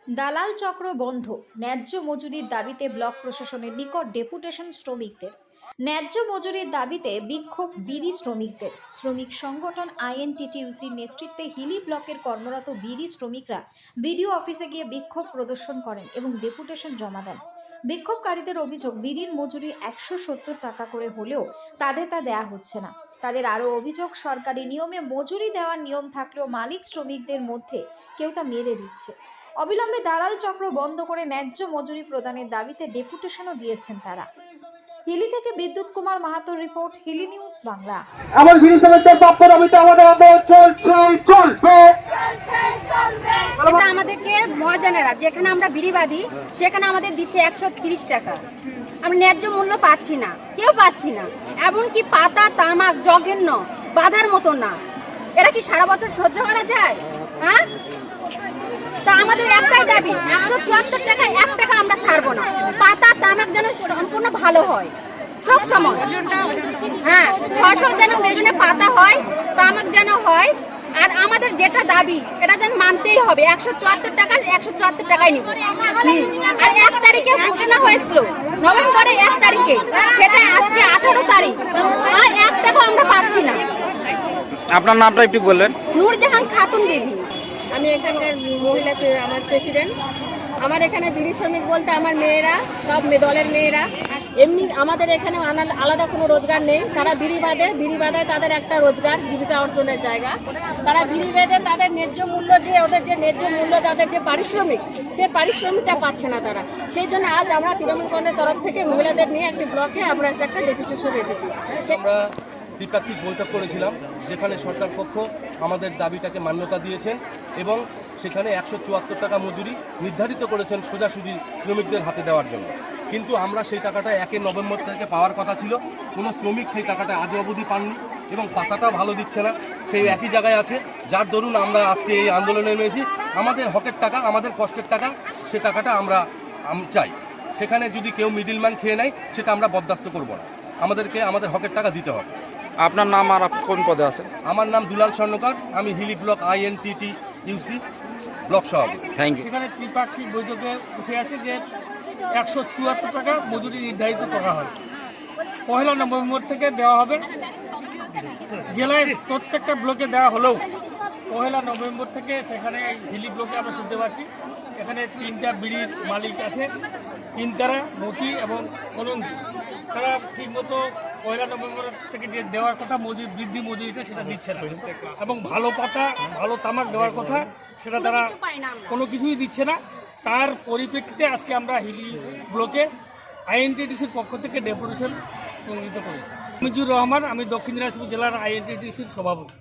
দালাল চক্র বন্ধ, ন্যায্য মজুরির দাবিতে ব্লক প্রশাসনের নিকট ডেপুটেশন শ্রমিকদের। ন্যায্য মজুরির দাবিতে বিক্ষোভ বিড়ি শ্রমিকদের। শ্রমিক সংগঠন আইএনটিটিইউসির নেতৃত্বে হিলি ব্লকের কর্মরত বিড়ি শ্রমিকরা বিডিও অফিসে গিয়ে বিক্ষোভ প্রদর্শন করেন এবং ডেপুটেশন জমা দেন। বিক্ষোভকারীদের অভিযোগ, বিড়ির মজুরি 170 টাকা করে হলেও তাদের তা দেয়া হচ্ছে না। তাদের আরও অভিযোগ, সরকারি নিয়মে মজুরি দেওয়ার নিয়ম থাকলেও মালিক শ্রমিকদের মধ্যে কেউ তা মেরে দিচ্ছে। অবিলম্বে দালাল চক্র বন্ধ করে ন্যায্য মজুরি প্রদানের দাবিতে ডেপুটেশনও দিয়েছেন তারা। হিলি থেকে বিদ্যুৎ কুমার মাহাতোর রিপোর্ট, হিলি নিউজ বাংলা। আমার বিড়ি শ্রমিকদের প্রাপ্য দাবিতে আমাদের আন্দোলন চলবে। এটা আমাদেরকে মহাজনেরা, যেখানে আমরা বিড়িবাদী সেখানে আমাদের দিচ্ছে 130 টাকা। আমরা ন্যায্য মূল্য পাচ্ছি না, কেউ পাচ্ছি না। এমনকি পাতা তামাক জঘন্য, বাধার মতো না। এটা কি সারা বছর সহ্য করা যায়? হ্যাঁ, তা আমাদের একটাই দাবি, 174 টাকায় 1 টাকা আমরা ছাড়বো না। পাতা তামাক যেন সম্পূর্ণ ভালো হয় সব সময়। হ্যাঁ, 600 যেন ওজনে পাতা হয়, তামাক যেন হয়। আর আমাদের যেটা দাবি এটা যেন মানতেই হবে। 174 টাকা 174 টাকায় নিব। আর 1 তারিখে ঘোষণা হয়েছিল, নভেম্বরের 1 তারিখে, সেটা আজকে 18 তারিখ। 1 টাকা আমরা পাচ্ছি না। আপনার নামটা একটু বললেন। নূরজাহান খাতুন বিবি। আমি এখানকার মহিলা, আমার প্রেসিডেন্ট। আমার এখানে বিড়ি শ্রমিক বলতে আমার মেয়েরা, সব দলের মেয়েরা। এমনি আমাদের এখানে আলাদা কোনো রোজগার নেই। তারা বিড়ি বাঁধে তাদের একটা রোজগার, জীবিকা অর্জনের জায়গা। তারা বিড়ি বেঁধে তাদের ন্যায্য মূল্য, যে ওদের যে ন্যায্য মূল্য, তাদের যে পারিশ্রমিক, সে পারিশ্রমিকটা পাচ্ছে না তারা। সেই জন্য আজ আমরা তৃণমূল কংগ্রেসের তরফ থেকে মহিলাদের নিয়ে একটি ব্লকে আমরা একটা ডেপুটেশন রেখেছি। আমরা দ্বিপাক্ষিক বৈঠক করেছিলাম, যেখানে সরকার পক্ষ আমাদের দাবিটাকে মান্যতা দিয়েছেন এবং সেখানে 174 টাকা মজুরি নির্ধারিত করেছেন সোজাসুজি শ্রমিকদের হাতে দেওয়ার জন্য। কিন্তু আমরা সেই টাকাটা 1 নভেম্বর থেকে পাওয়ার কথা ছিল। কোনো শ্রমিক সেই টাকাটা আজও অবধি পাননি এবং পাতাটা ভালো দিচ্ছে না, সেই একই জায়গায় আছে। যার দরুন আমরা আজকে এই আন্দোলনে নেমেছি। আমাদের হকের টাকা, আমাদের কষ্টের টাকা, সে টাকাটা আমরা চাই। সেখানে যদি কেউ মিডিলম্যান খেয়ে নেয়, সেটা আমরা বরদাস্ত করব না। আমাদেরকে আমাদের হকের টাকা দিতে হবে। আপনার নাম আর কোন পদে আছেন? আমার নাম দুলাল স্বর্ণকার, আমি হিলি ব্লক আইএনটিটিইউসি ব্লক সভাপতি। Thank you. সেখানে ত্রিপাক্ষিক বৈঠকে উঠে আসে যে 174 টাকা মজুরি নির্ধারিত করা হয়। 1 নভেম্বর থেকে দেওয়া হবে। জেলায় প্রত্যেকটা ব্লকে দেওয়া হলেও 1 নভেম্বর থেকে সেখানে হিলি ব্লকে আমরা শুনতে পাচ্ছি এখানে 3টা বিড়ির মালিক আছে, তিনতারা, মতি এবং কলঙ্কি। তারা ঠিকমতো 1 নভেম্বর থেকে যে দেওয়ার কথা মজুরি, বৃদ্ধি মজুরিটা, সেটা দিচ্ছে না। এবং ভালো পাতা, ভালো তামাক দেওয়ার কথা, সেটা তারা কোনো কিছুই দিচ্ছে না। তার পরিপ্রেক্ষিতে আজকে আমরা হিলি ব্লকে আইএনটিটিসির পক্ষ থেকে ডেপুটেশন সংগৃহীত করেছি। মিজুর রহমান, আমি দক্ষিণ দিনাজপুর জেলার আইএনটিটিসির সভাপতি।